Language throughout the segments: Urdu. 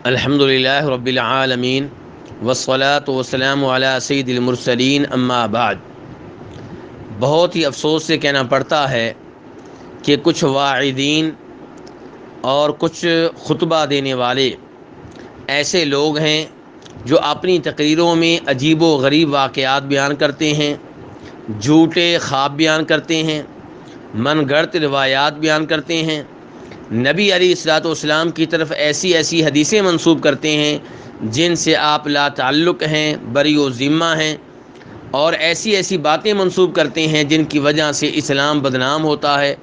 الحمدللہ رب العالمین والصلاة والسلام علی سید المرسلین اما بعد۔ بہت ہی افسوس سے کہنا پڑتا ہے کہ کچھ واعظین اور کچھ خطبہ دینے والے ایسے لوگ ہیں جو اپنی تقریروں میں عجیب و غریب واقعات بیان کرتے ہیں، جھوٹے خواب بیان کرتے ہیں، من گھڑت روایات بیان کرتے ہیں، نبی علیہ الصلوۃ والسلام کی طرف ایسی ایسی حدیثیں منسوب کرتے ہیں جن سے آپ لا تعلق ہیں، بری و ذمہ ہیں، اور ایسی ایسی باتیں منسوب کرتے ہیں جن کی وجہ سے اسلام بدنام ہوتا ہے۔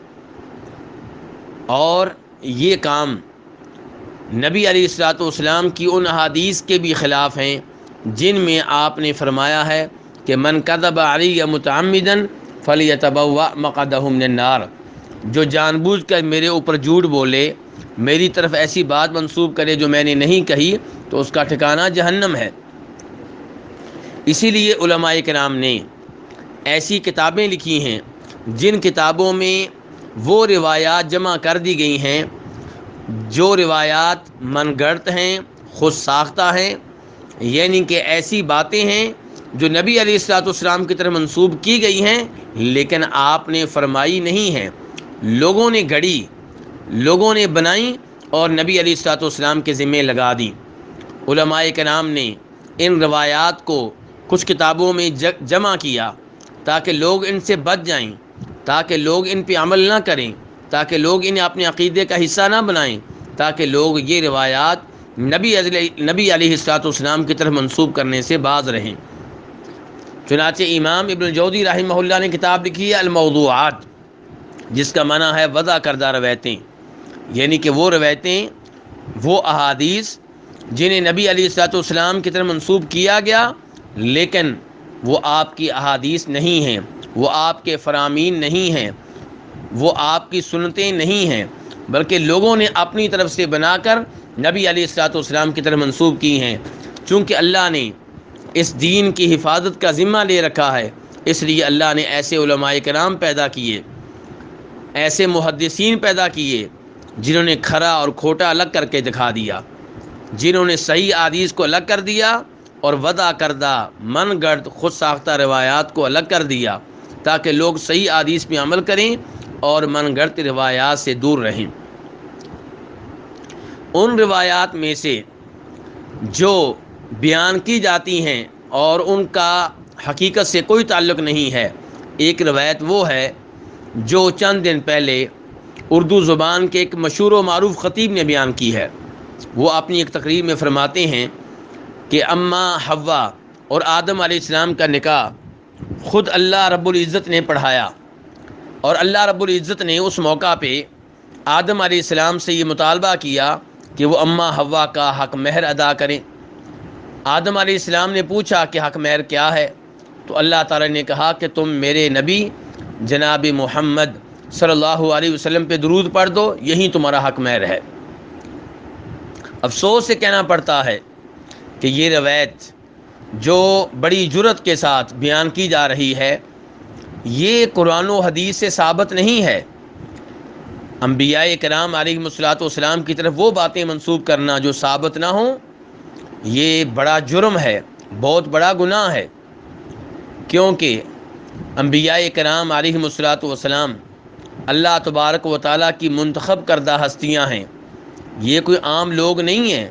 اور یہ کام نبی علیہ الصلوۃ والسلام کی ان احادیث کے بھی خلاف ہیں جن میں آپ نے فرمایا ہے کہ من کذب علی متعمدا فلیتبوأ مقعدہ من النار، جو جان بوجھ کر میرے اوپر جھوٹ بولے، میری طرف ایسی بات منسوب کرے جو میں نے نہیں کہی، تو اس کا ٹھکانہ جہنم ہے۔ اسی لیے علماء کرام نے ایسی کتابیں لکھی ہیں جن کتابوں میں وہ روایات جمع کر دی گئی ہیں جو روایات من گھڑت ہیں، خود ساختہ ہیں، یعنی کہ ایسی باتیں ہیں جو نبی علیہ الصلوۃ والسلام کی طرف منسوب کی گئی ہیں لیکن آپ نے فرمائی نہیں ہیں، لوگوں نے گھڑی، لوگوں نے بنائی اور نبی علیہ الصلوۃ والسلام کے ذمہ لگا دی۔ علماء کرام نے ان روایات کو کچھ کتابوں میں جمع کیا تاکہ لوگ ان سے بچ جائیں، تاکہ لوگ ان پہ عمل نہ کریں، تاکہ لوگ انہیں اپنے عقیدے کا حصہ نہ بنائیں، تاکہ لوگ یہ روایات نبی علیہ الصلوۃ والسلام کی طرف منسوب کرنے سے باز رہیں۔ چنانچہ امام ابن الجوزی رحمہ اللہ نے کتاب لکھی ہے الموضوعات، جس کا معنی ہے وضع کردہ روایتیں، یعنی کہ وہ روایتیں، وہ احادیث جنہیں نبی علیہ الصلوۃ والسلام کی طرف منسوب کیا گیا لیکن وہ آپ کی احادیث نہیں ہیں، وہ آپ کے فرامین نہیں ہیں، وہ آپ کی سنتیں نہیں ہیں، بلکہ لوگوں نے اپنی طرف سے بنا کر نبی علیہ الصلوۃ والسلام کی طرف منسوب کی ہیں۔ چونکہ اللہ نے اس دین کی حفاظت کا ذمہ لے رکھا ہے، اس لیے اللہ نے ایسے علماء کرام پیدا کیے، ایسے محدثین پیدا کیے جنہوں نے کھرا اور کھوٹا الگ کر کے دکھا دیا، جنہوں نے صحیح حدیث کو الگ کر دیا اور وضع کردہ من گھڑت خود ساختہ روایات کو الگ کر دیا تاکہ لوگ صحیح حدیث پہ عمل کریں اور من گھڑت روایات سے دور رہیں۔ ان روایات میں سے جو بیان کی جاتی ہیں اور ان کا حقیقت سے کوئی تعلق نہیں ہے، ایک روایت وہ ہے جو چند دن پہلے اردو زبان کے ایک مشہور و معروف خطیب نے بیان کی ہے۔ وہ اپنی ایک تقریر میں فرماتے ہیں کہ اماں حوا اور آدم علیہ السلام کا نکاح خود اللہ رب العزت نے پڑھایا، اور اللہ رب العزت نے اس موقع پہ آدم علیہ السلام سے یہ مطالبہ کیا کہ وہ اماں حوا کا حق مہر ادا کریں۔ آدم علیہ السلام نے پوچھا کہ حق مہر کیا ہے؟ تو اللہ تعالی نے کہا کہ تم میرے نبی جناب محمد صلی اللہ علیہ وسلم پہ درود پڑھ دو، یہی تمہارا حق مہر ہے۔ افسوس سے کہنا پڑتا ہے کہ یہ روایت جو بڑی جرأت کے ساتھ بیان کی جا رہی ہے، یہ قرآن و حدیث سے ثابت نہیں ہے۔ انبیاء کرام علیہ الصلوۃ والسلام کی طرف وہ باتیں منسوب کرنا جو ثابت نہ ہوں، یہ بڑا جرم ہے، بہت بڑا گناہ ہے، کیونکہ انبیاء کرام علیہ الصلوۃ والسلام اللہ تبارک و تعالیٰ کی منتخب کردہ ہستیاں ہیں، یہ کوئی عام لوگ نہیں ہیں۔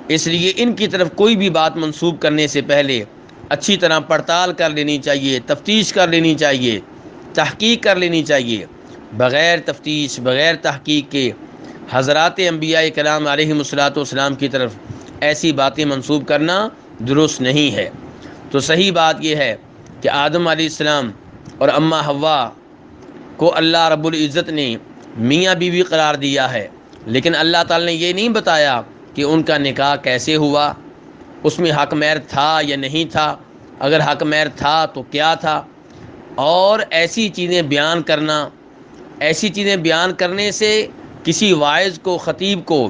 اس لیے ان کی طرف کوئی بھی بات منسوب کرنے سے پہلے اچھی طرح پڑتال کر لینی چاہیے، تفتیش کر لینی چاہیے، تحقیق کر لینی چاہیے۔ بغیر تفتیش، بغیر تحقیق کے حضرات انبیاء کرام علیہ الصلوۃ والسلام کی طرف ایسی باتیں منسوب کرنا درست نہیں ہے۔ تو صحیح بات یہ ہے کہ آدم علیہ السلام اور اماں حوا کو اللہ رب العزت نے میاں بیوی قرار دیا ہے، لیکن اللہ تعالی نے یہ نہیں بتایا کہ ان کا نکاح کیسے ہوا، اس میں حق مہر تھا یا نہیں تھا، اگر حق مہر تھا تو کیا تھا۔ اور ایسی چیزیں بیان کرنے سے کسی واعظ کو، خطیب کو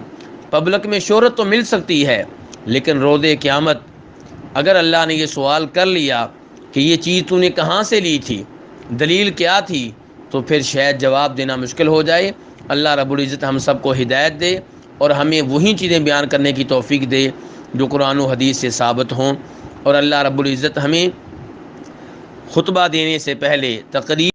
پبلک میں شہرت تو مل سکتی ہے، لیکن روز قیامت اگر اللہ نے یہ سوال کر لیا کہ یہ چیز تو نے کہاں سے لی تھی، دلیل کیا تھی، تو پھر شاید جواب دینا مشکل ہو جائے۔ اللہ رب العزت ہم سب کو ہدایت دے اور ہمیں وہی چیزیں بیان کرنے کی توفیق دے جو قرآن و حدیث سے ثابت ہوں، اور اللہ رب العزت ہمیں خطبہ دینے سے پہلے تقریر